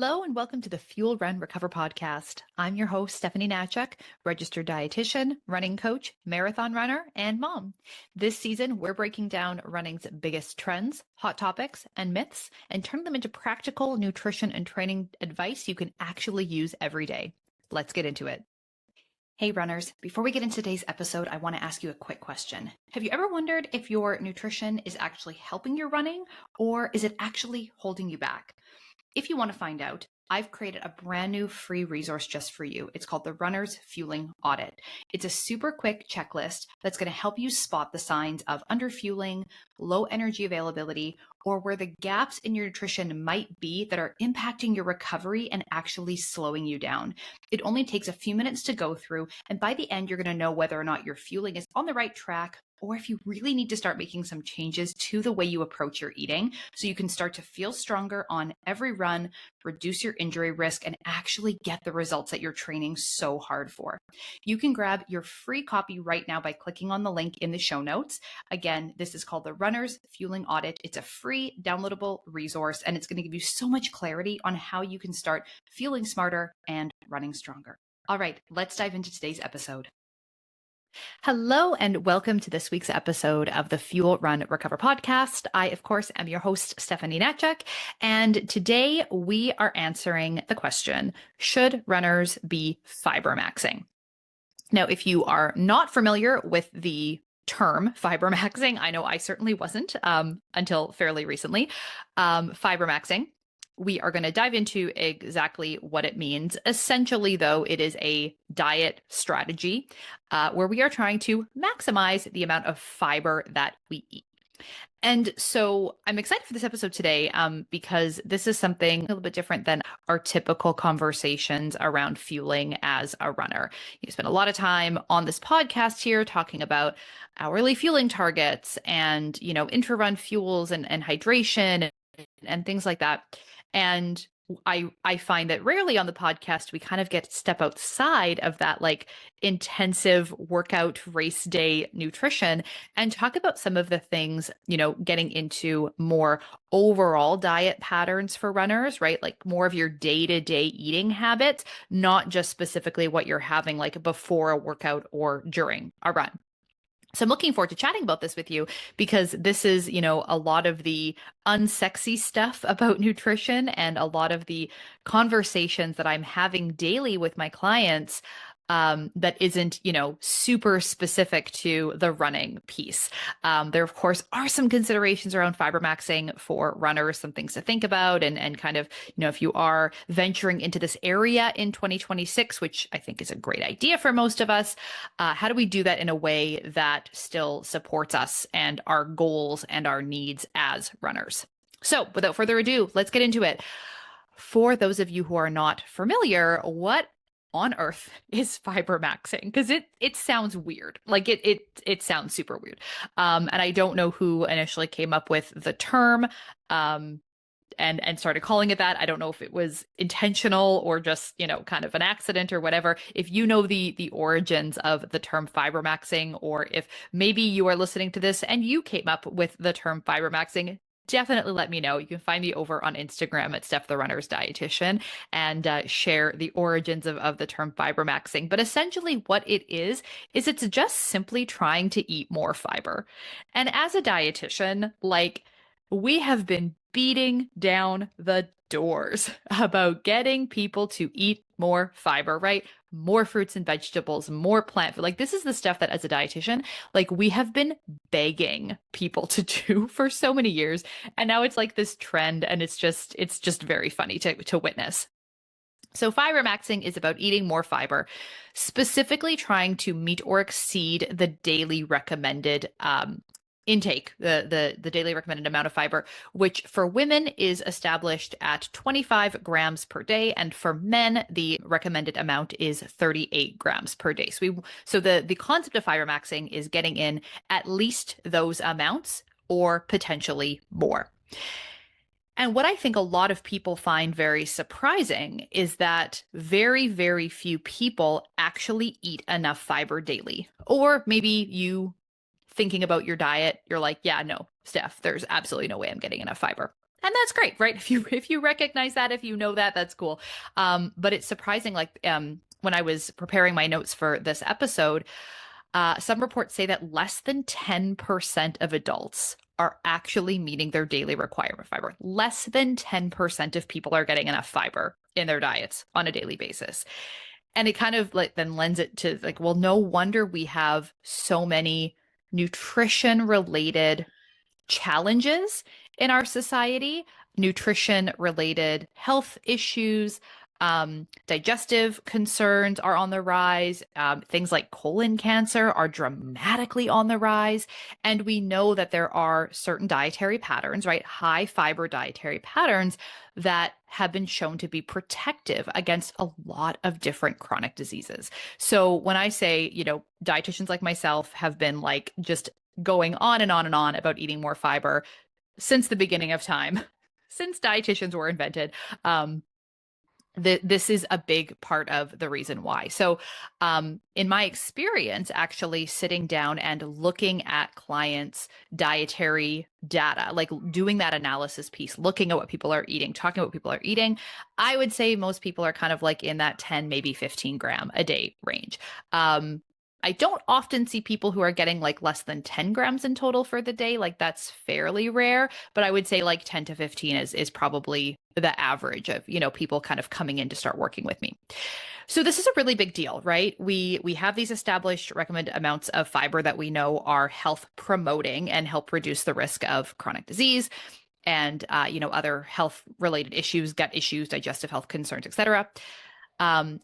Hello and welcome to the Fuel, Run, Recover podcast. I'm your host, Stephanie Natchuk, registered dietitian, running coach, marathon runner, and mom. This season, we're breaking down running's biggest trends, hot topics, and myths, and turning them into practical nutrition and training advice you can actually use every day. Let's get into it. Hey runners, before we get into today's episode, I want to ask you a quick question. Have you ever wondered if your nutrition is actually helping your running, or is it actually holding you back? If you want to find out, I've created a brand new free resource just for you. It's called the Runner's Fueling Audit. It's a super quick checklist that's going to help you spot the signs of underfueling, low energy availability, or where the gaps in your nutrition might be that are impacting your recovery and actually slowing you down. It only takes a few minutes to go through, and by the end, you're going to know whether or not your fueling is on the right track, or if you really need to start making some changes to the way you approach your eating so you can start to feel stronger on every run, reduce your injury risk, and actually get the results that you're training so hard for. You can grab your free copy right now by clicking on the link in the show notes. Again, this is called the Runner's Fueling Audit. It's a free downloadable resource, and it's going to give you so much clarity on how you can start feeling smarter and running stronger. All right, let's dive into today's episode. Hello and welcome to this week's episode of the Fuel, Run, Recover podcast. I, of course, am your host, Stephanie Natchuk, and today we are answering the question, should runners be fibremaxxing? Now, if you are not familiar with the term fibremaxxing, I know I certainly wasn't until fairly recently, fibremaxxing. We are going to dive into exactly what it means. Essentially, though, it is a diet strategy where we are trying to maximize the amount of fiber that we eat. And so I'm excited for this episode today because this is something a little bit different than our typical conversations around fueling as a runner. You spend a lot of time on this podcast here talking about hourly fueling targets and, intra-run fuels and hydration and things like that. And I find that rarely on the podcast, we kind of get to step outside of that like intensive workout race day nutrition and talk about some of the things, getting into more overall diet patterns for runners, right? Like more of your day-to-day eating habits, not just specifically what you're having like before a workout or during a run. So I'm looking forward to chatting about this with you because this is, a lot of the unsexy stuff about nutrition and a lot of the conversations that I'm having daily with my clients that isn't, super specific to the running piece. There, of course, are some considerations around fibremaxxing for runners, some things to think about, and kind of, if you are venturing into this area in 2026, which I think is a great idea for most of us, how do we do that in a way that still supports us and our goals and our needs as runners? So without further ado, let's get into it. For those of you who are not familiar, what on earth is fibremaxxing? Because it sounds weird. Like it sounds super weird. And I don't know who initially came up with the term and started calling it that. I don't know if it was intentional or just, kind of an accident or whatever. If you know the origins of the term fibremaxxing, or if maybe you are listening to this and you came up with the term fibremaxxing, definitely let me know. You can find me over on Instagram at Steph the Runner's Dietitian and share the origins of the term fibremaxxing. But essentially what it is it's just simply trying to eat more fiber. And as a dietitian, like we have been beating down the doors about getting people to eat more fiber, right? More fruits and vegetables, more plant food. Like this is the stuff that as a dietitian, like we have been begging people to do for so many years. And now it's like this trend and it's just very funny to witness. So fibremaxxing is about eating more fiber, specifically trying to meet or exceed the daily recommended intake, the daily recommended amount of fiber, which for women is established at 25 grams per day, and for men the recommended amount is 38 grams per day. So the concept of fibremaxxing is getting in at least those amounts or potentially more. And what I think a lot of people find very surprising is that very, very few people actually eat enough fiber daily. Or maybe you thinking about your diet, you're like, yeah, no, Steph, there's absolutely no way I'm getting enough fiber. And that's great, right? If you recognize that, if you know that, that's cool. But it's surprising, like when I was preparing my notes for this episode, some reports say that less than 10% of adults are actually meeting their daily requirement of fiber. Less than 10% of people are getting enough fiber in their diets on a daily basis. And it kind of like then lends it to like, well, no wonder we have so many nutrition related challenges in our society, nutrition related health issues, digestive concerns are on the rise. Things like colon cancer are dramatically on the rise. And we know that there are certain dietary patterns, right? High fiber dietary patterns that have been shown to be protective against a lot of different chronic diseases. So when I say, dietitians like myself have been like just going on and on and on about eating more fiber since the beginning of time, since dietitians were invented. This is a big part of the reason why. So, in my experience, actually sitting down and looking at clients' dietary data, like doing that analysis piece, looking at what people are eating, talking about what people are eating, I would say most people are kind of like in that 10, maybe 15 gram a day range. I don't often see people who are getting like less than 10 grams in total for the day. Like that's fairly rare, but I would say like 10 to 15 is probably the average of, people kind of coming in to start working with me. So this is a really big deal, right? We have these established recommended amounts of fiber that we know are health promoting and help reduce the risk of chronic disease and other health related issues, gut issues, digestive health concerns, etc.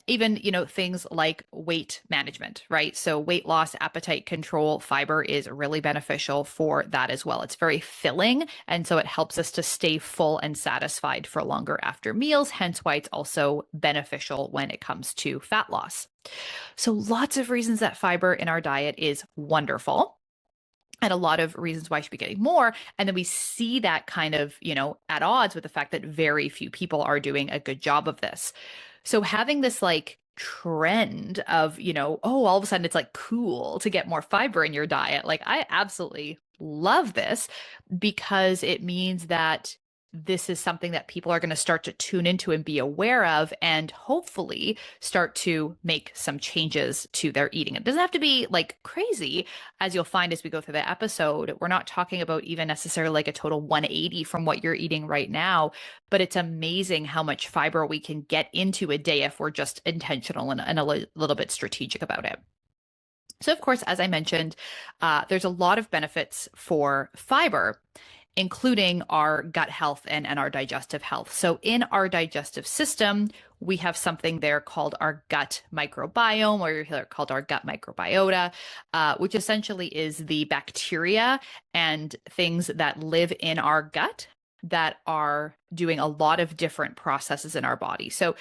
Even, things like weight management, right? So weight loss, appetite control, fiber is really beneficial for that as well. It's very filling. And so it helps us to stay full and satisfied for longer after meals, hence why it's also beneficial when it comes to fat loss. So lots of reasons that fiber in our diet is wonderful. And a lot of reasons why I should be getting more. And then we see that kind of, at odds with the fact that very few people are doing a good job of this. So having this like trend of, all of a sudden it's like cool to get more fiber in your diet. Like I absolutely love this because it means that this is something that people are going to start to tune into and be aware of and hopefully start to make some changes to their eating. It doesn't have to be like crazy, as you'll find as we go through the episode. We're not talking about even necessarily like a total 180 from what you're eating right now, but it's amazing how much fiber we can get into a day if we're just intentional and a little bit strategic about it. So, of course, as I mentioned, there's a lot of benefits for fiber, including our gut health and our digestive health. So in our digestive system, we have something there called our gut microbiome, or you hear it called our gut microbiota, which essentially is the bacteria and things that live in our gut that are doing a lot of different processes in our body. So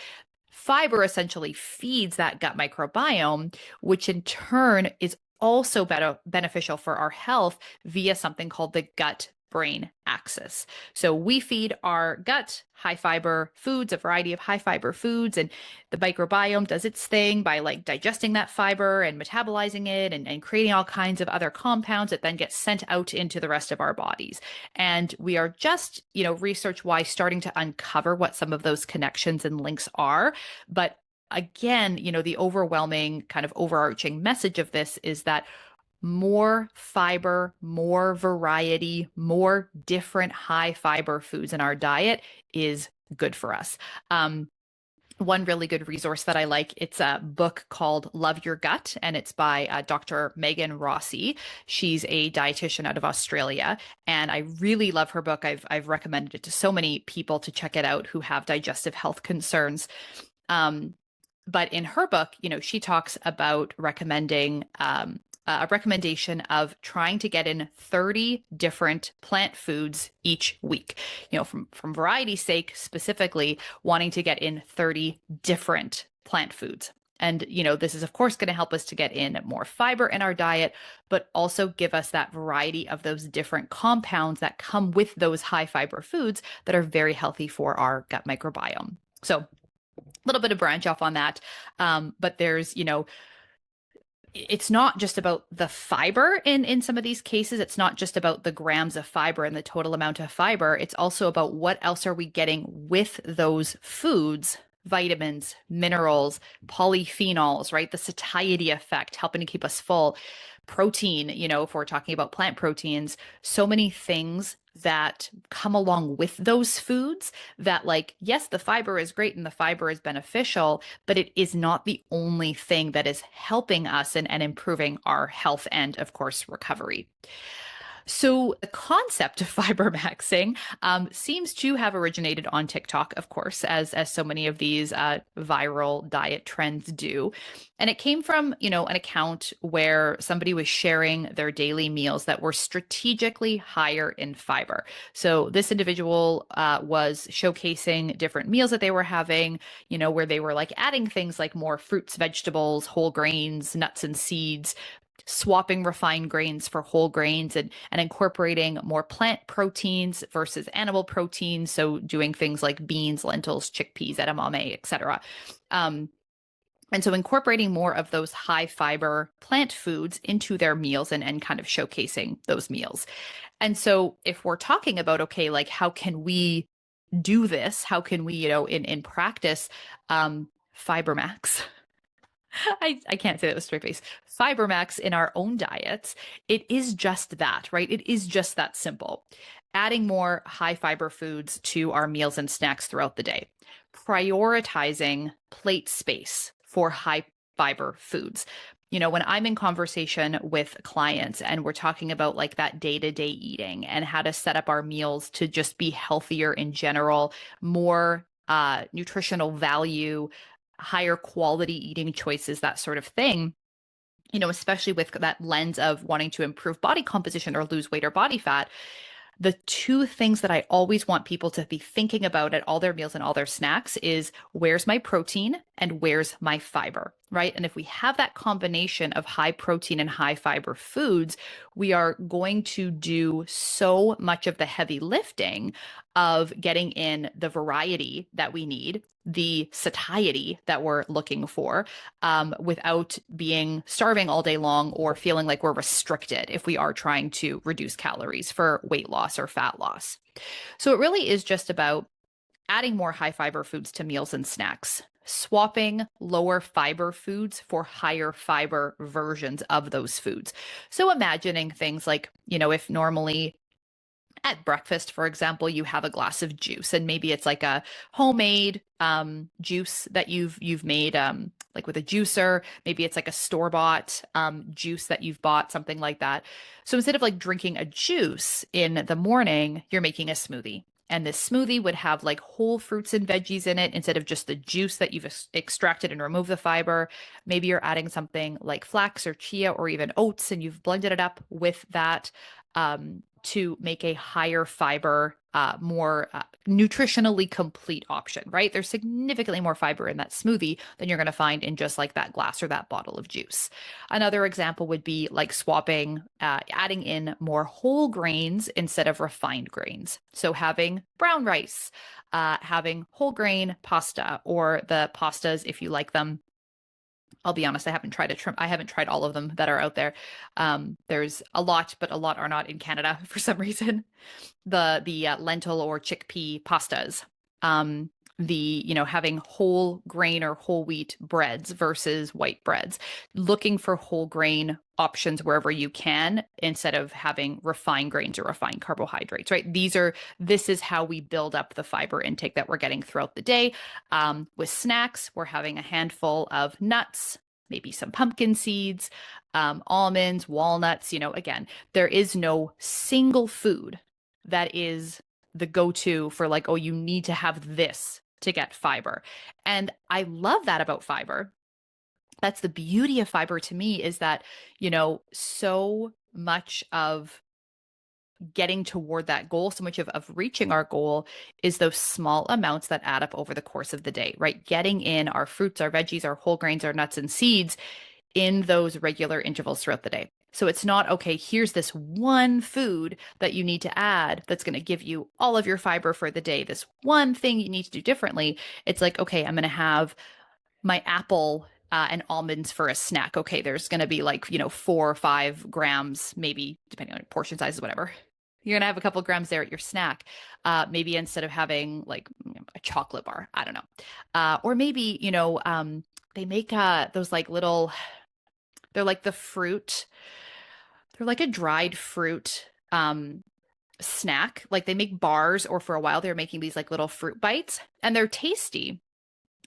fiber essentially feeds that gut microbiome, which in turn is also beneficial for our health via something called the gut brain axis. So we feed our gut high fiber foods, a variety of high fiber foods, and the microbiome does its thing by like digesting that fiber and metabolizing it and creating all kinds of other compounds that then get sent out into the rest of our bodies. And we are just, research wise starting to uncover what some of those connections and links are. But again, the overwhelming kind of overarching message of this is that more fiber, more variety, more different high fiber foods in our diet is good for us. One really good resource that I like, it's a book called Love Your Gut, and it's by Dr. Megan Rossi. She's a dietitian out of Australia, and I really love her book. I've recommended it to so many people to check it out who have digestive health concerns. But in her book, she talks about recommending a recommendation of trying to get in 30 different plant foods each week. From variety's sake, specifically wanting to get in 30 different plant foods. And, this is, of course, going to help us to get in more fiber in our diet, but also give us that variety of those different compounds that come with those high fiber foods that are very healthy for our gut microbiome. So a little bit of branch off on that. But there's, it's not just about the fiber in some of these cases. It's not just about the grams of fiber and the total amount of fiber. It's also about what else are we getting with those foods, vitamins, minerals, polyphenols, right? The satiety effect, helping to keep us full. Protein, if we're talking about plant proteins, so many things that come along with those foods that, like, yes, the fiber is great and the fiber is beneficial, but it is not the only thing that is helping us and improving our health and, of course, recovery. So the concept of fibremaxing seems to have originated on TikTok, of course, as so many of these viral diet trends do. And it came from, an account where somebody was sharing their daily meals that were strategically higher in fiber. So this individual was showcasing different meals that they were having, where they were like adding things like more fruits, vegetables, whole grains, nuts and seeds, swapping refined grains for whole grains, and incorporating more plant proteins versus animal proteins. So doing things like beans, lentils, chickpeas, edamame, etc. And so incorporating more of those high fiber plant foods into their meals and kind of showcasing those meals. And so if we're talking about, okay, like how can we do this? How can we, in practice, Fibremax? I can't say that with a straight face. Fibremax in our own diets, it is just that, right? It is just that simple. Adding more high fiber foods to our meals and snacks throughout the day. Prioritizing plate space for high fiber foods. When I'm in conversation with clients and we're talking about like that day-to-day eating and how to set up our meals to just be healthier in general, more nutritional value, higher quality eating choices, that sort of thing, especially with that lens of wanting to improve body composition or lose weight or body fat. The two things that I always want people to be thinking about at all their meals and all their snacks is where's my protein and where's my fiber, right? And if we have that combination of high protein and high fiber foods, we are going to do so much of the heavy lifting of getting in the variety that we need, the satiety that we're looking for, without being starving all day long or feeling like we're restricted if we are trying to reduce calories for weight loss or fat loss. So it really is just about adding more high fiber foods to meals and snacks, swapping lower fiber foods for higher fiber versions of those foods. So imagining things like, if normally at breakfast, for example, you have a glass of juice, and maybe it's like a homemade juice that you've made, like with a juicer. Maybe it's like a store-bought juice that you've bought, something like that. So instead of like drinking a juice in the morning, you're making a smoothie. And this smoothie would have like whole fruits and veggies in it instead of just the juice that you've extracted and removed the fiber. Maybe you're adding something like flax or chia or even oats, and you've blended it up with that, to make a higher fiber, more nutritionally complete option, right? There's significantly more fiber in that smoothie than you're going to find in just like that glass or that bottle of juice. Another example would be like swapping, adding in more whole grains instead of refined grains. So having brown rice, having whole grain pasta, or the pastas, if you like them. I'll be honest, I haven't tried all of them that are out there. There's a lot, but a lot are not in Canada for some reason. The lentil or chickpea pastas. Having whole grain or whole wheat breads versus white breads. Looking for whole grain options wherever you can instead of having refined grains or refined carbohydrates, right? This is how we build up the fiber intake that we're getting throughout the day. With snacks, we're having a handful of nuts, maybe some pumpkin seeds, almonds, walnuts. Again, there is no single food that is the go-to for like, oh, you need to have this to get fiber. And I love that about fiber. That's the beauty of fiber to me, is that, so much of getting toward that goal, so much of reaching our goal is those small amounts that add up over the course of the day, right? Getting in our fruits, our veggies, our whole grains, our nuts and seeds in those regular intervals throughout the day. So it's not, okay, here's this one food that you need to add that's going to give you all of your fiber for the day, this one thing you need to do differently. It's like, okay, I'm going to have my apple and almonds for a snack. Okay, there's going to be like, 4 or 5 grams, maybe depending on portion sizes, whatever. You're going to have a couple grams there at your snack. Maybe instead of having like a chocolate bar, I don't know. Or maybe, they make those like little, they're like the fruit, they're like a dried fruit snack. Like they make bars, or for a while they were making these like little fruit bites, and they're tasty.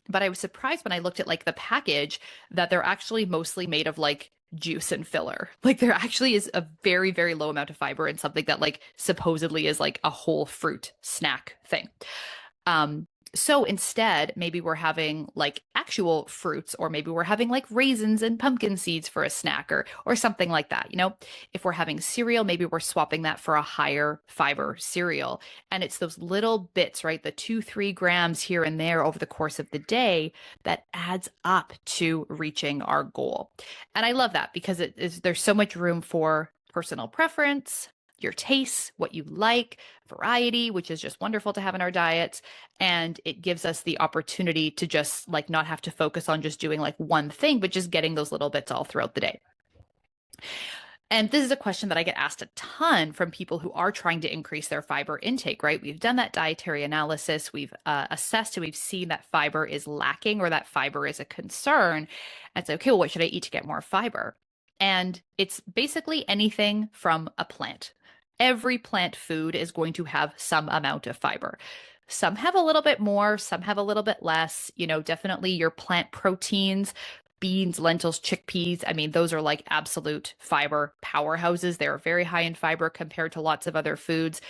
But I was surprised when I looked at like the package that they're actually mostly made of like juice and filler. Like there actually is a very, very low amount of fiber in something that like supposedly is like a whole fruit snack thing. So instead, maybe we're having like actual fruits, or maybe we're having like raisins and pumpkin seeds for a snack, or something like that. If we're having cereal, maybe we're swapping that for a higher fiber cereal. And it's those little bits, right? The 2, 3 grams here and there over the course of the day that adds up to reaching our goal. And I love that because there's so much room for personal preference, your tastes, what you like, variety, which is just wonderful to have in our diets. And it gives us the opportunity to just like not have to focus on just doing like one thing, but just getting those little bits all throughout the day. And this is a question that I get asked a ton from people who are trying to increase their fiber intake, right? We've done that dietary analysis. We've assessed and we've seen that fiber is lacking, or that fiber is a concern. And so, okay, well, what should I eat to get more fiber? And it's basically anything from a plant. Every plant food is going to have some amount of fiber. Some have a little bit more, some have a little bit less. Definitely your plant proteins, beans, lentils, chickpeas. I mean, those are like absolute fiber powerhouses. They're very high in fiber compared to lots of other foods.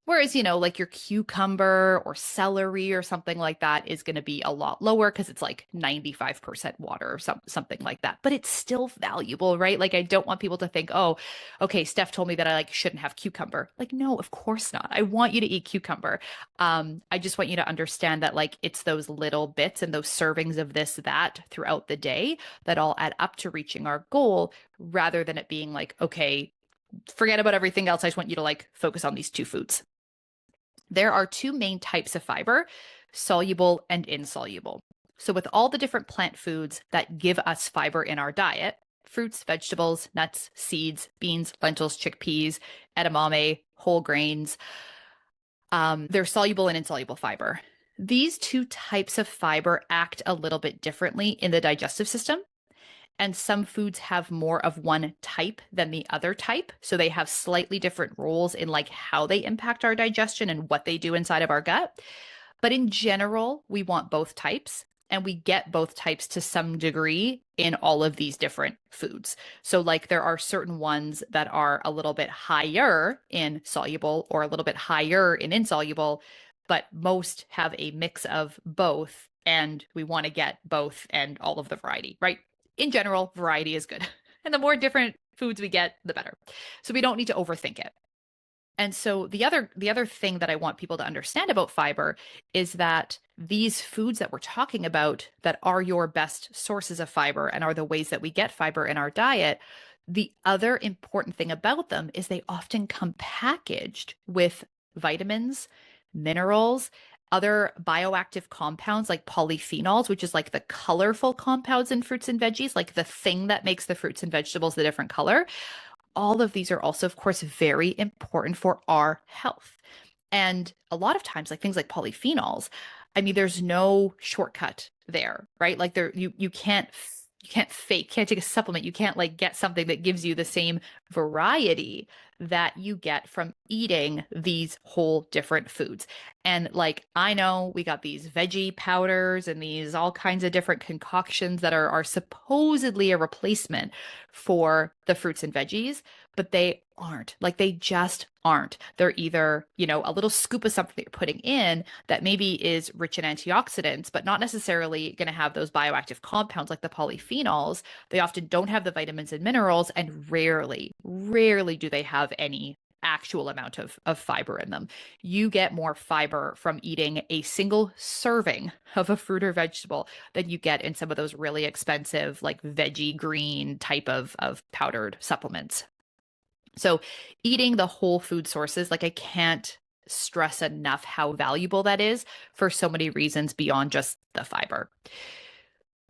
Whereas, like your cucumber or celery or something like that is going to be a lot lower because it's like 95% water or something like that. But it's still valuable, right? Like I don't want people to think, oh, okay, Steph told me that I like shouldn't have cucumber. Like, no, of course not. I want you to eat cucumber. I just want you to understand that like it's those little bits and those servings of this, that throughout the day that all add up to reaching our goal, rather than it being like, okay, forget about everything else. I just want you to like focus on these 2 foods. There are 2 main types of fiber, soluble and insoluble. So with all the different plant foods that give us fiber in our diet, fruits, vegetables, nuts, seeds, beans, lentils, chickpeas, edamame, whole grains, they're soluble and insoluble fiber. These 2 types of fiber act a little bit differently in the digestive system. And some foods have more of one type than the other type. So they have slightly different roles in like how they impact our digestion and what they do inside of our gut. But in general, we want both types, and we get both types to some degree in all of these different foods. So like there are certain ones that are a little bit higher in soluble or a little bit higher in insoluble, but most have a mix of both. And we want to get both and all of the variety, right? In general, variety is good. And the more different foods we get, the better. So we don't need to overthink it. And so the other thing that I want people to understand about fiber is that these foods that we're talking about that are your best sources of fiber and are the ways that we get fiber in our diet, the other important thing about them is they often come packaged with vitamins, minerals, other bioactive compounds like polyphenols, which is like the colorful compounds in fruits and veggies, like the thing that makes the fruits and vegetables the different color. All of these are also, of course, very important for our health. And a lot of times, like things like polyphenols, I mean, there's no shortcut there, right? Like you can't can't take a supplement. You can't like get something that gives you the same variety that you get from eating these whole different foods. And like, I know we got these veggie powders and these all kinds of different concoctions that are supposedly a replacement for the fruits and veggies, but they aren't. Like they just aren't. They're either, a little scoop of something that you're putting in that maybe is rich in antioxidants, but not necessarily going to have those bioactive compounds like the polyphenols. They often don't have the vitamins and minerals, and rarely do they have any actual amount of fiber in them. You get more fiber from eating a single serving of a fruit or vegetable than you get in some of those really expensive, like veggie green type of powdered supplements. So eating the whole food sources, like I can't stress enough how valuable that is for so many reasons beyond just the fiber.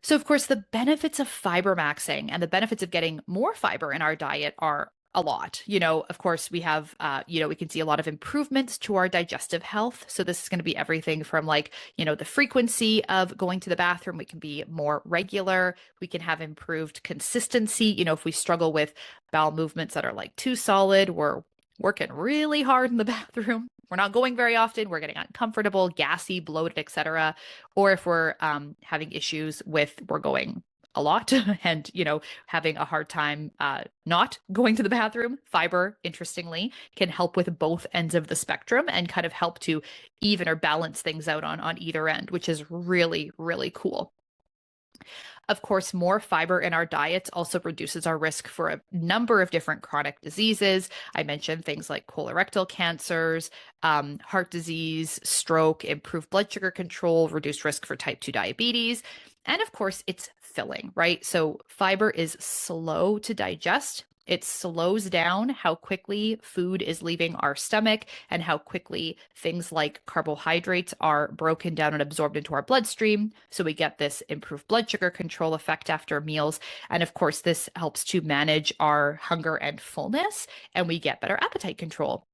So, of course, the benefits of fibremaxing and the benefits of getting more fiber in our diet are a lot. Of course, we have, we can see a lot of improvements to our digestive health. So, this is going to be everything from like, the frequency of going to the bathroom. We can be more regular. We can have improved consistency. If we struggle with bowel movements that are like too solid, we're working really hard in the bathroom. We're not going very often. We're getting uncomfortable, gassy, bloated, etc. Or if we're having issues with we're going a lot and having a hard time not going to the bathroom, fiber, interestingly, can help with both ends of the spectrum and kind of help to even or balance things out on either end, which is really, really cool. Of course, more fiber in our diets also reduces our risk for a number of different chronic diseases. I mentioned things like colorectal cancers, heart disease, stroke, improved blood sugar control, reduced risk for type 2 diabetes. And of course, it's filling, right? So fiber is slow to digest. It slows down how quickly food is leaving our stomach and how quickly things like carbohydrates are broken down and absorbed into our bloodstream. So we get this improved blood sugar control effect after meals. And of course, this helps to manage our hunger and fullness, and we get better appetite control.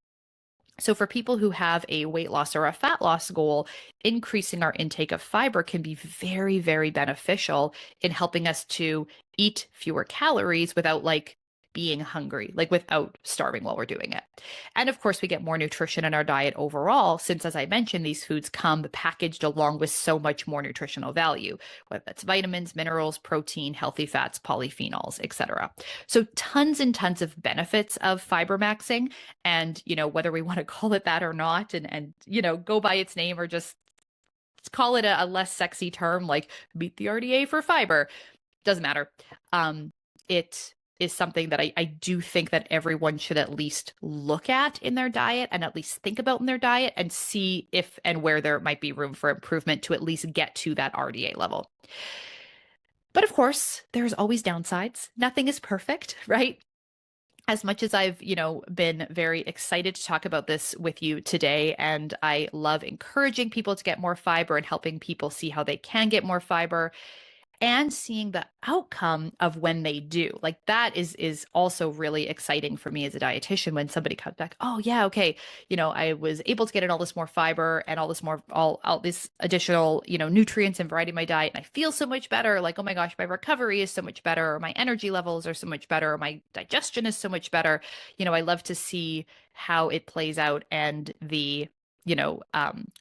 So, for people who have a weight loss or a fat loss goal, increasing our intake of fiber can be very, very beneficial in helping us to eat fewer calories without like being hungry, like without starving while we're doing it. And of course, we get more nutrition in our diet overall, since, as I mentioned, these foods come packaged along with so much more nutritional value, whether that's vitamins, minerals, protein, healthy fats, polyphenols, etc. So, tons and tons of benefits of fibremaxing. And, whether we want to call it that or not, and go by its name or just call it a less sexy term like beat the RDA for fiber, doesn't matter. It is something that I do think that everyone should at least look at in their diet and at least think about in their diet and see if and where there might be room for improvement to at least get to that RDA level. But of course, there's always downsides. Nothing is perfect, right? As much as I've, been very excited to talk about this with you today, and I love encouraging people to get more fiber and helping people see how they can get more fiber and seeing the outcome of when they do. Like that is also really exciting for me as a dietitian when somebody comes back, oh yeah, okay, I was able to get in all this more fiber and all this more all this additional, nutrients and variety in my diet, and I feel so much better. Like, oh my gosh, my recovery is so much better, or my energy levels are so much better, or my digestion is so much better. I love to see how it plays out and the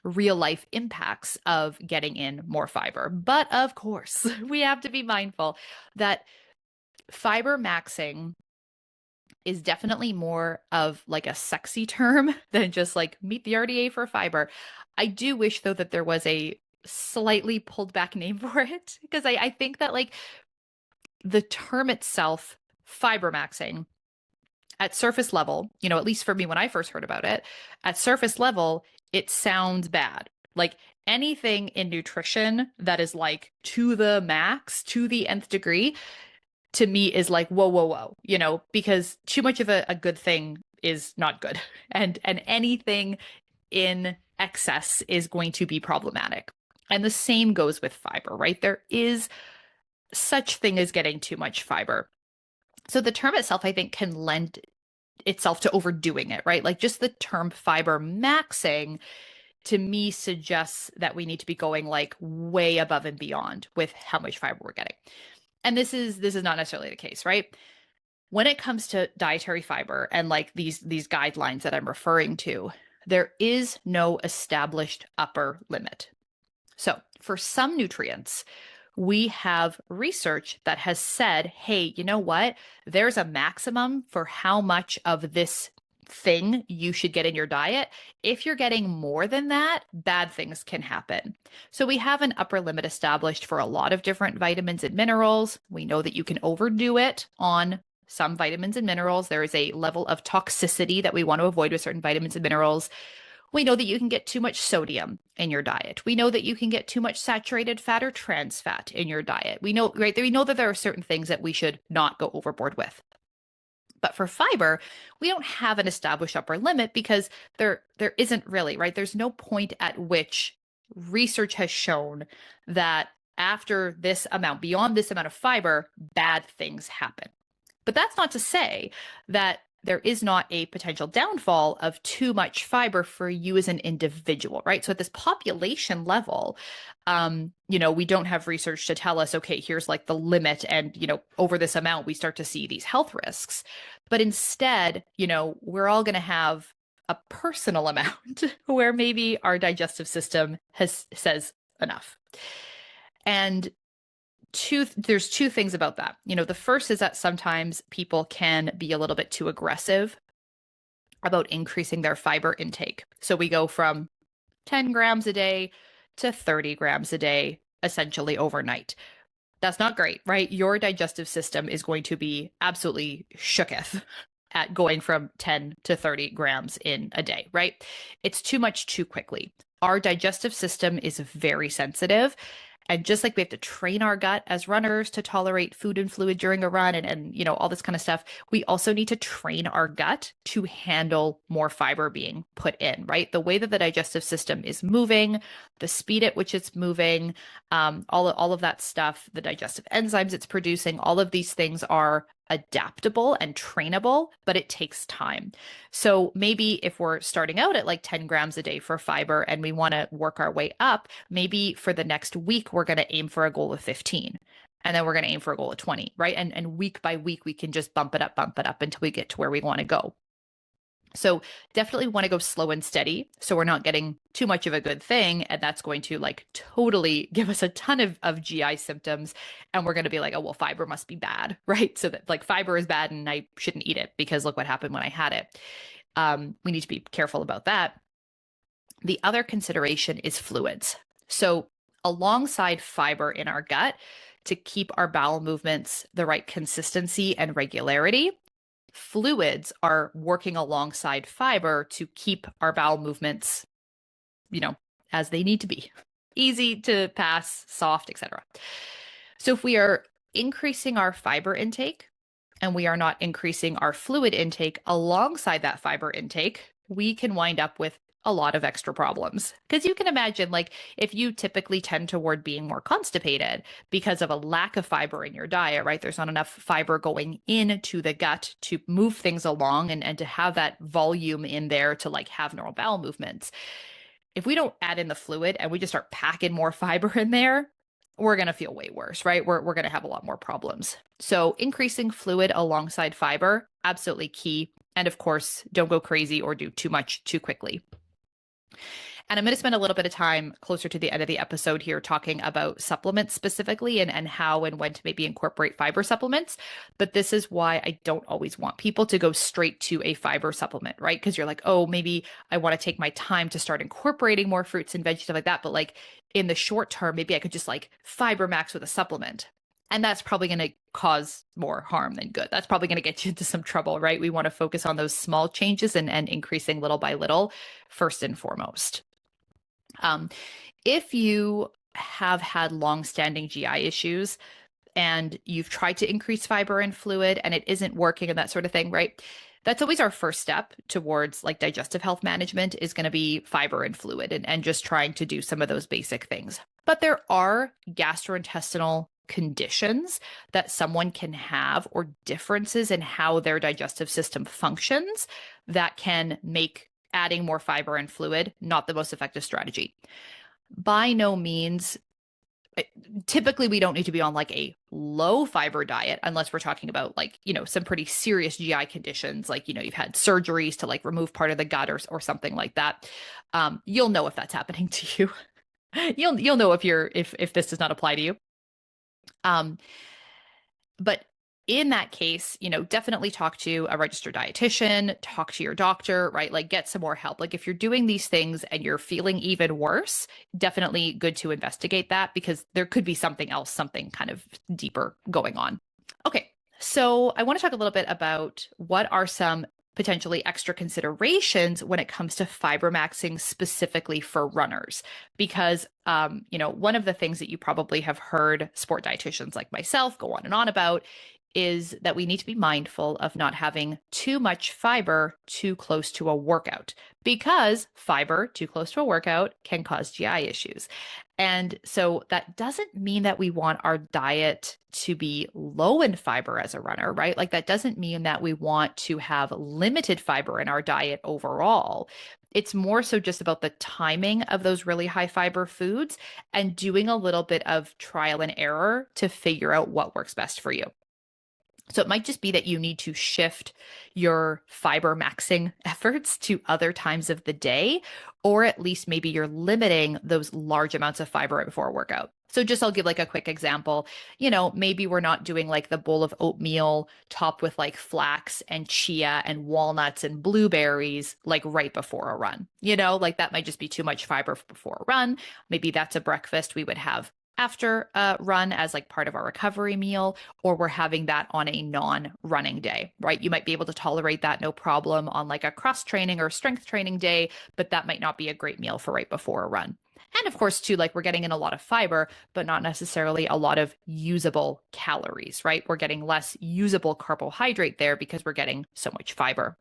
real life impacts of getting in more fiber. But of course, we have to be mindful that fibremaxing is definitely more of like a sexy term than just like meet the RDA for fiber. I do wish though that there was a slightly pulled back name for it, because I think that like the term itself, fibremaxing, at surface level, at least for me when I first heard about it, at surface level, it sounds bad. Like anything in nutrition that is like to the max, to the nth degree, to me is like, whoa, whoa, whoa, because too much of a good thing is not good. And anything in excess is going to be problematic. And the same goes with fiber, right? There is such thing as getting too much fiber. So the term itself, I think, can lend itself to overdoing it, right? Like just the term fiber maxing to me suggests that we need to be going like way above and beyond with how much fiber we're getting. And this is not necessarily the case, right? When it comes to dietary fiber and like these guidelines that I'm referring to, there is no established upper limit. So for some nutrients, we have research that has said, hey, you know what? There's a maximum for how much of this thing you should get in your diet. If you're getting more than that, bad things can happen. So we have an upper limit established for a lot of different vitamins and minerals. We know that you can overdo it on some vitamins and minerals. There is a level of toxicity that we want to avoid with certain vitamins and minerals. We know that you can get too much sodium in your diet. We know that you can get too much saturated fat or trans fat in your diet. We know, right? We know that there are certain things that we should not go overboard with. But for fiber, we don't have an established upper limit because there isn't really, right? There's no point at which research has shown that after this amount, beyond this amount of fiber, bad things happen. But that's not to say that there is not a potential downfall of too much fiber for you as an individual, right? So at this population level, we don't have research to tell us, okay, here's like the limit, and over this amount, we start to see these health risks. But instead, we're all going to have a personal amount where maybe our digestive system says enough. And there's two things about that. The first is that sometimes people can be a little bit too aggressive about increasing their fiber intake. So we go from 10 grams a day to 30 grams a day, essentially overnight. That's not great, right? Your digestive system is going to be absolutely shooketh at going from 10 to 30 grams in a day, right? It's too much too quickly. Our digestive system is very sensitive. And just like we have to train our gut as runners to tolerate food and fluid during a run and all this kind of stuff, we also need to train our gut to handle more fiber being put in, right? The way that the digestive system is moving, the speed at which it's moving, all of that stuff, the digestive enzymes it's producing, all of these things are adaptable and trainable, but it takes time. So maybe if we're starting out at like 10 grams a day for fiber and we want to work our way up, maybe for the next week, we're going to aim for a goal of 15. And then we're going to aim for a goal of 20, right? And week by week, we can just bump it up until we get to where we want to go. So definitely want to go slow and steady so we're not getting too much of a good thing. And that's going to like totally give us a ton of GI symptoms. And we're going to be like, oh, well, fiber must be bad, right? So that like fiber is bad and I shouldn't eat it because look what happened when I had it. We need to be careful about that. The other consideration is fluids. So alongside fiber in our gut, to keep our bowel movements the right consistency and regularity, fluids are working alongside fiber to keep our bowel movements, as they need to be. Easy to pass, soft, etc. So if we are increasing our fiber intake and we are not increasing our fluid intake alongside that fiber intake, we can wind up with a lot of extra problems. Because you can imagine, like, if you typically tend toward being more constipated because of a lack of fiber in your diet, right? There's not enough fiber going into the gut to move things along and to have that volume in there to like have normal bowel movements. If we don't add in the fluid and we just start packing more fiber in there, we're going to feel way worse, right? We're going to have a lot more problems. So increasing fluid alongside fiber, absolutely key. And of course, don't go crazy or do too much too quickly. And I'm going to spend a little bit of time closer to the end of the episode here talking about supplements specifically and how and when to maybe incorporate fiber supplements. But this is why I don't always want people to go straight to a fiber supplement, right? Because you're like, oh, maybe I want to take my time to start incorporating more fruits and veggies, stuff like that. But like in the short term, maybe I could just like Fibremaxx with a supplement. And that's probably going to cause more harm than good. That's probably going to get you into some trouble, right? We want to focus on those small changes and increasing little by little first and foremost. If you have had long-standing GI issues and you've tried to increase fiber and fluid and it isn't working and that sort of thing, right? That's always our first step towards like digestive health management is going to be fiber and fluid and just trying to do some of those basic things. But there are gastrointestinal conditions that someone can have or differences in how their digestive system functions that can make adding more fiber and fluid not the most effective strategy. By no means, typically we don't need to be on like a low fiber diet unless we're talking about like, some pretty serious GI conditions, like, you've had surgeries to like remove part of the gut or something like that. You'll know if that's happening to you. You'll know if this does not apply to you. But in that case, definitely talk to a registered dietitian, talk to your doctor, right? Like get some more help. Like if you're doing these things and you're feeling even worse, definitely good to investigate that because there could be something else, something kind of deeper going on. Okay. So I want to talk a little bit about what are some potentially extra considerations when it comes to fibremaxxing specifically for runners. Because, one of the things that you probably have heard sport dietitians like myself go on and on about is that we need to be mindful of not having too much fiber too close to a workout, because fiber too close to a workout can cause GI issues. And so that doesn't mean that we want our diet to be low in fiber as a runner, right? Like that doesn't mean that we want to have limited fiber in our diet overall. It's more so just about the timing of those really high fiber foods and doing a little bit of trial and error to figure out what works best for you. So it might just be that you need to shift your Fibremaxxing efforts to other times of the day, or at least maybe you're limiting those large amounts of fiber right before a workout. So just I'll give like a quick example. Maybe we're not doing like the bowl of oatmeal topped with like flax and chia and walnuts and blueberries like right before a run. Like that might just be too much fiber before a run. Maybe that's a breakfast we would have after a run as like part of our recovery meal, or we're having that on a non-running day, right? You might be able to tolerate that no problem on like a cross training or strength training day, but that might not be a great meal for right before a run. And of course, too, like we're getting in a lot of fiber, but not necessarily a lot of usable calories, right? We're getting less usable carbohydrate there because we're getting so much fiber.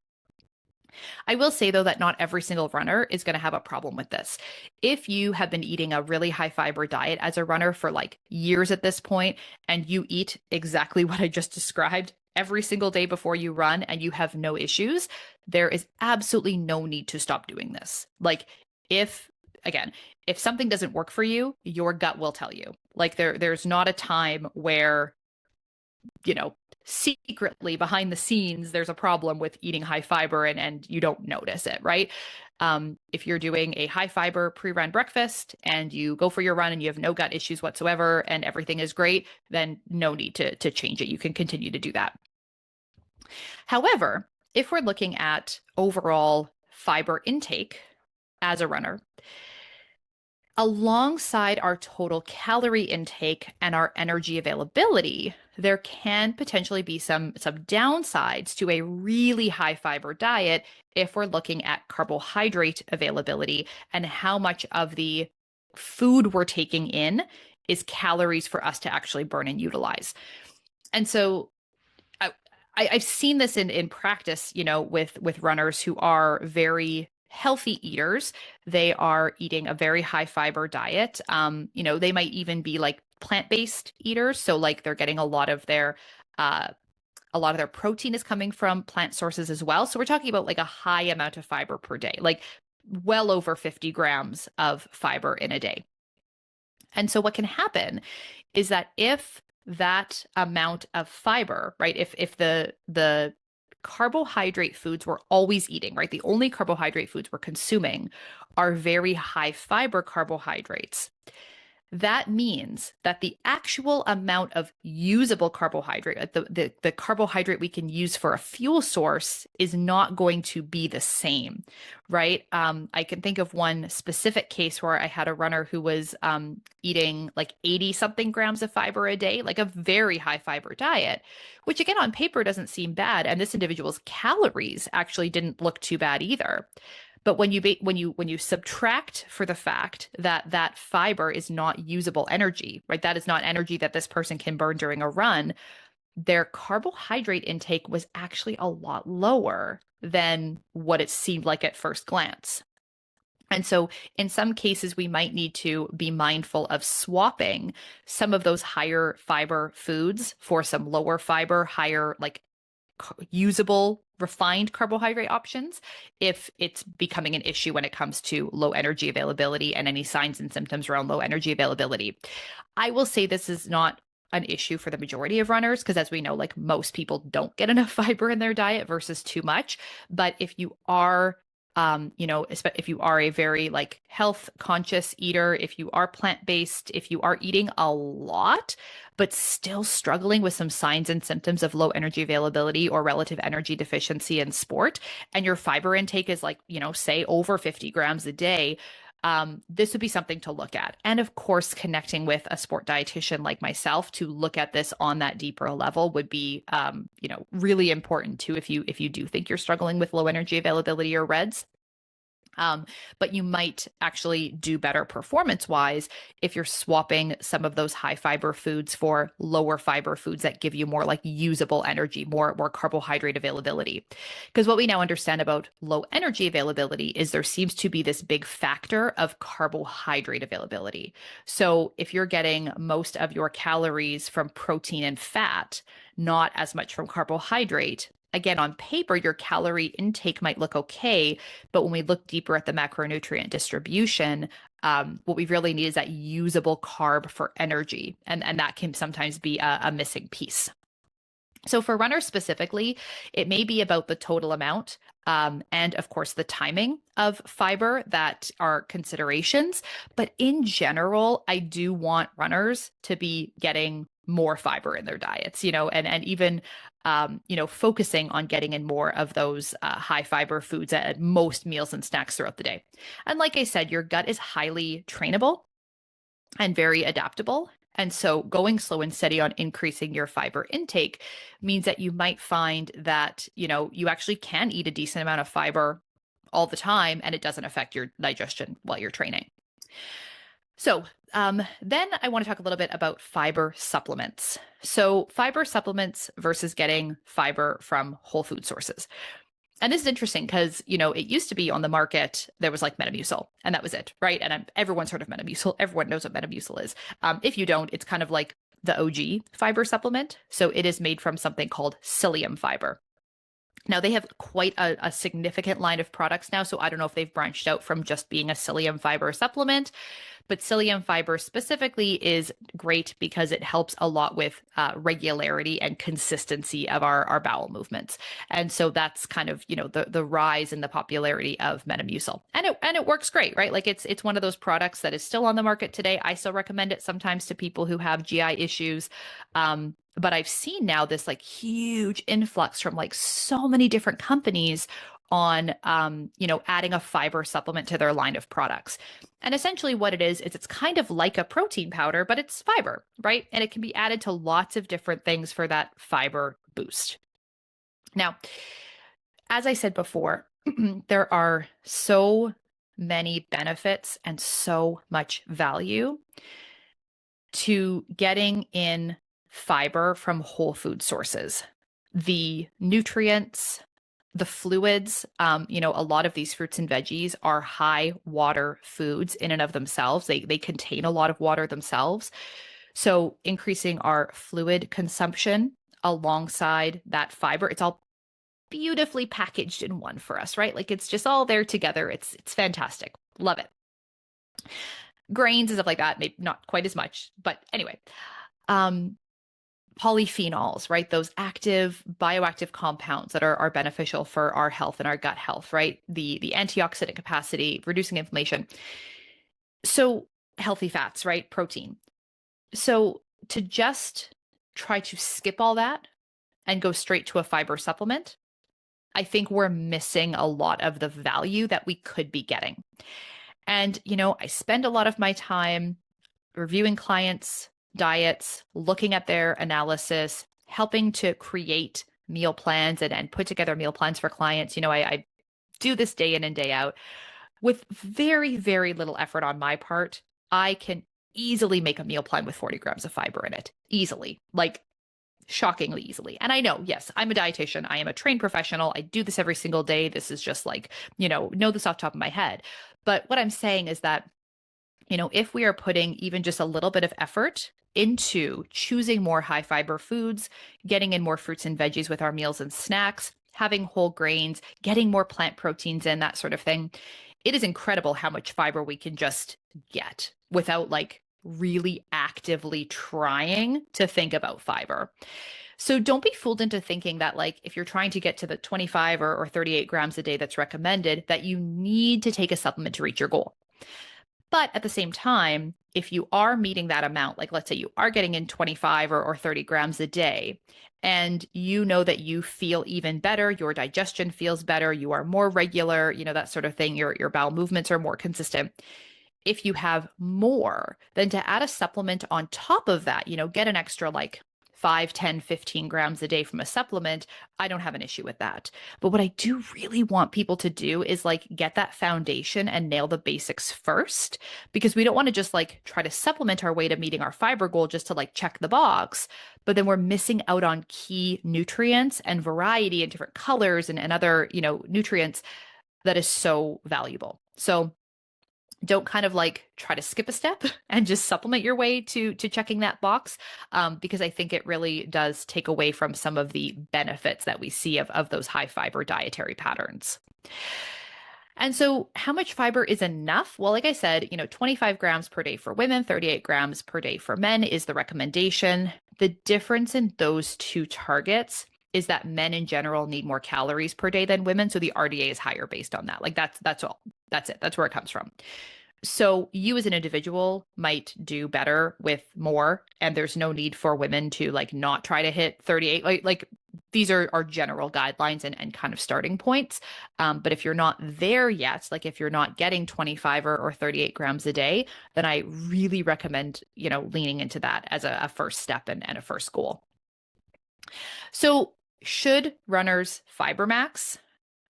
I will say, though, that not every single runner is going to have a problem with this. If you have been eating a really high fiber diet as a runner for like years at this point, and you eat exactly what I just described every single day before you run and you have no issues, there is absolutely no need to stop doing this. Like if something doesn't work for you, your gut will tell you. Like there's not a time where, secretly behind the scenes, there's a problem with eating high fiber and you don't notice it, right? If you're doing a high fiber pre-run breakfast and you go for your run and you have no gut issues whatsoever and everything is great, then no need to change it. You can continue to do that. However, if we're looking at overall fiber intake as a runner, alongside our total calorie intake and our energy availability, there can potentially be some downsides to a really high fiber diet if we're looking at carbohydrate availability and how much of the food we're taking in is calories for us to actually burn and utilize. And so I've seen this in practice, with runners who are very healthy eaters. They are eating a very high fiber diet. They might even be like plant-based eaters. So like they're getting a lot of their protein is coming from plant sources as well. So we're talking about like a high amount of fiber per day, like well over 50 grams of fiber in a day. And so what can happen is that if that amount of fiber, right, if the carbohydrate foods we're always eating, right, the only carbohydrate foods we're consuming are very high fiber carbohydrates, that means that the actual amount of usable carbohydrate, the carbohydrate we can use for a fuel source, is not going to be the same, right? I can think of one specific case where I had a runner who was eating like 80 something grams of fiber a day, like a very high fiber diet, which again on paper doesn't seem bad. And this individual's calories actually didn't look too bad either. But when you subtract for the fact that that fiber is not usable energy, right? That is not energy that this person can burn during a run. Their carbohydrate intake was actually a lot lower than what it seemed like at first glance. And so in some cases, we might need to be mindful of swapping some of those higher fiber foods for some lower fiber, higher like usable refined carbohydrate options if it's becoming an issue when it comes to low energy availability and any signs and symptoms around low energy availability. I will say this is not an issue for the majority of runners because, as we know, like most people don't get enough fiber in their diet versus too much. But if you are if you are a very like health conscious eater, if you are plant-based, if you are eating a lot, but still struggling with some signs and symptoms of low energy availability or relative energy deficiency in sport, and your fiber intake is like, say over 50 grams a day, this would be something to look at. And of course, connecting with a sport dietitian like myself to look at this on that deeper level would be, really important too if you do think you're struggling with low energy availability or REDS. But you might actually do better performance-wise if you're swapping some of those high fiber foods for lower fiber foods that give you more like usable energy, more carbohydrate availability. Because what we now understand about low energy availability is there seems to be this big factor of carbohydrate availability. So if you're getting most of your calories from protein and fat, not as much from carbohydrate, again, on paper, your calorie intake might look okay, but when we look deeper at the macronutrient distribution, what we really need is that usable carb for energy. And that can sometimes be a missing piece. So for runners specifically, it may be about the total amount and of course the timing of fiber that are considerations. But in general, I do want runners to be getting more fiber in their diets, and even focusing on getting in more of those high fiber foods at most meals and snacks throughout the day. And like I said, your gut is highly trainable and very adaptable. And so going slow and steady on increasing your fiber intake means that you might find that, you actually can eat a decent amount of fiber all the time and it doesn't affect your digestion while you're training. So then I want to talk a little bit about fiber supplements. So fiber supplements versus getting fiber from whole food sources. And this is interesting because, it used to be on the market, there was like Metamucil and that was it, right? And everyone's heard of Metamucil. Everyone knows what Metamucil is. If you don't, it's kind of like the OG fiber supplement. So it is made from something called psyllium fiber. Now they have quite a significant line of products now. So I don't know if they've branched out from just being a psyllium fiber supplement, but psyllium fiber specifically is great because it helps a lot with regularity and consistency of our bowel movements. And so that's kind of, the rise in the popularity of Metamucil. And it works great, right? Like it's one of those products that is still on the market today. I still recommend it sometimes to people who have GI issues. But I've seen now this like huge influx from like so many different companies on, adding a fiber supplement to their line of products. And essentially what it is it's kind of like a protein powder, but it's fiber, right? And it can be added to lots of different things for that fiber boost. Now, as I said before, there are so many benefits and so much value to getting in fiber from whole food sources. The nutrients, the fluids, a lot of these fruits and veggies are high water foods in and of themselves. They contain a lot of water themselves. So increasing our fluid consumption alongside that fiber, it's all beautifully packaged in one for us, right? Like it's just all there together. It's fantastic. Love it. Grains and stuff like that, maybe not quite as much, but anyway. Polyphenols, right? Those active bioactive compounds that are beneficial for our health and our gut health, right? The antioxidant capacity, reducing inflammation. So healthy fats, right? Protein. So to just try to skip all that and go straight to a fiber supplement, I think we're missing a lot of the value that we could be getting. And, I spend a lot of my time reviewing clients' diets, looking at their analysis, helping to create meal plans and put together meal plans for clients. I do this day in and day out with very, very little effort on my part. I can easily make a meal plan with 40 grams of fiber in it. Easily, like shockingly easily. And I know, yes, I'm a dietitian. I am a trained professional. I do this every single day. This is just like, know this off the top of my head. But what I'm saying is that, if we are putting even just a little bit of effort into choosing more high fiber foods, getting in more fruits and veggies with our meals and snacks, having whole grains, getting more plant proteins in, that sort of thing, it is incredible how much fiber we can just get without like really actively trying to think about fiber. So don't be fooled into thinking that like if you're trying to get to the 25 or 38 grams a day that's recommended, that you need to take a supplement to reach your goal. But at the same time, if you are meeting that amount, like let's say you are getting in 25 or 30 grams a day, and you know that you feel even better, your digestion feels better, you are more regular, that sort of thing, your bowel movements are more consistent. If you have more, then to add a supplement on top of that, get an extra like 5, 10, 15 grams a day from a supplement, I don't have an issue with that. But what I do really want people to do is like get that foundation and nail the basics first, because we don't want to just like try to supplement our way to meeting our fiber goal just to like check the box. But then we're missing out on key nutrients and variety and different colors and other, nutrients that is so valuable. So don't kind of like try to skip a step and just supplement your way to checking that box, because I think it really does take away from some of the benefits that we see of those high fiber dietary patterns. And so how much fiber is enough? Well, like I said, 25 grams per day for women, 38 grams per day for men is the recommendation. The difference in those two targets is that men in general need more calories per day than women. So the RDA is higher based on that. Like that's all. That's it. That's where it comes from. So you as an individual might do better with more, and there's no need for women to like not try to hit 38. Like these are our general guidelines and kind of starting points. But if you're not there yet, like if you're not getting 25 or 38 grams a day, then I really recommend, leaning into that as a first step and a first goal. So should runners Fibremax?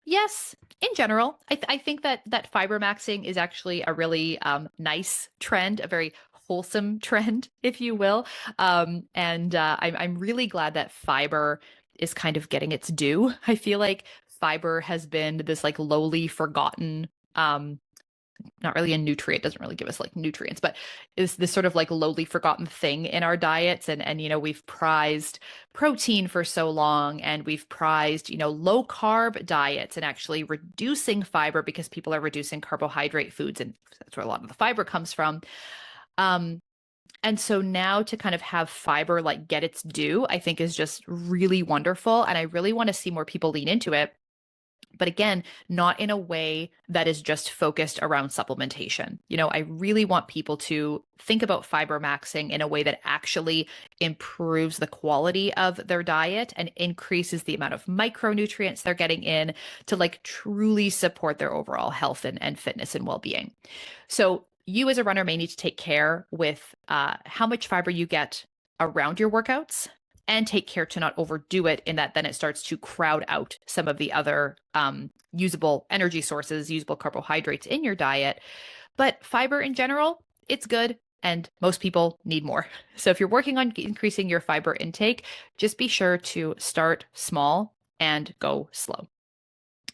Yes, in general, I think that fibremaxing is actually a really nice trend, a very wholesome trend, if you will. And I'm really glad that fiber is kind of getting its due. I feel like fiber has been this like lowly forgotten, not really a nutrient, doesn't really give us like nutrients, but is this sort of like lowly forgotten thing in our diets. And we've prized protein for so long, and we've prized, low carb diets and actually reducing fiber because people are reducing carbohydrate foods. And that's where a lot of the fiber comes from. And so now to kind of have fiber like get its due, I think is just really wonderful. And I really want to see more people lean into it. But again, not in a way that is just focused around supplementation. I really want people to think about fibremaxing in a way that actually improves the quality of their diet and increases the amount of micronutrients they're getting in to like truly support their overall health and fitness and well-being. So you as a runner may need to take care with how much fiber you get around your workouts, and take care to not overdo it in that then it starts to crowd out some of the other usable energy sources, usable carbohydrates in your diet. But fiber in general, it's good, and most people need more. So if you're working on increasing your fiber intake, just be sure to start small and go slow.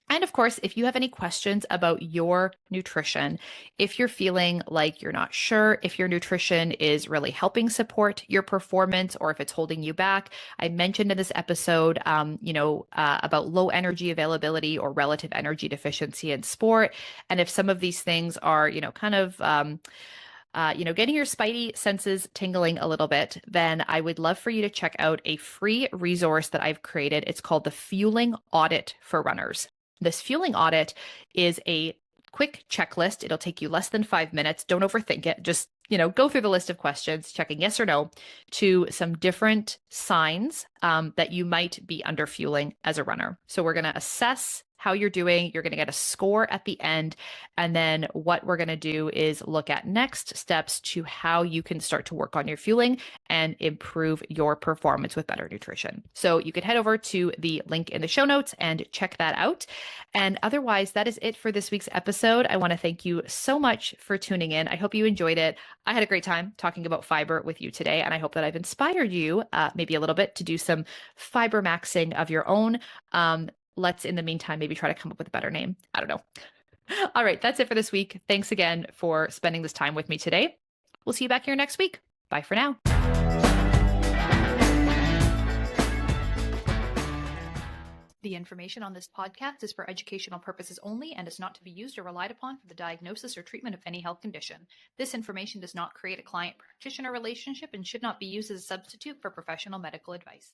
And of course, if you have any questions about your nutrition, if you're feeling like you're not sure if your nutrition is really helping support your performance or if it's holding you back, I mentioned in this episode, about low energy availability or relative energy deficiency in sport. And if some of these things are, kind of, getting your spidey senses tingling a little bit, then I would love for you to check out a free resource that I've created. It's called the Fueling Audit for Runners. This fueling audit is a quick checklist. It'll take you less than 5 minutes. Don't overthink it. Just, go through the list of questions, checking yes or no to some different signs that you might be under fueling as a runner. So we're going to assess how you're doing. You're going to get a score at the end. And then what we're going to do is look at next steps to how you can start to work on your fueling and improve your performance with better nutrition. So you can head over to the link in the show notes and check that out. And otherwise, that is it for this week's episode. I want to thank you so much for tuning in. I hope you enjoyed it. I had a great time talking about fiber with you today, and I hope that I've inspired you maybe a little bit to do some fibremaxing of your own. Let's, in the meantime, maybe try to come up with a better name. I don't know. All right, that's it for this week. Thanks again for spending this time with me today. We'll see you back here next week. Bye for now. The information on this podcast is for educational purposes only and is not to be used or relied upon for the diagnosis or treatment of any health condition. This information does not create a client-practitioner relationship and should not be used as a substitute for professional medical advice.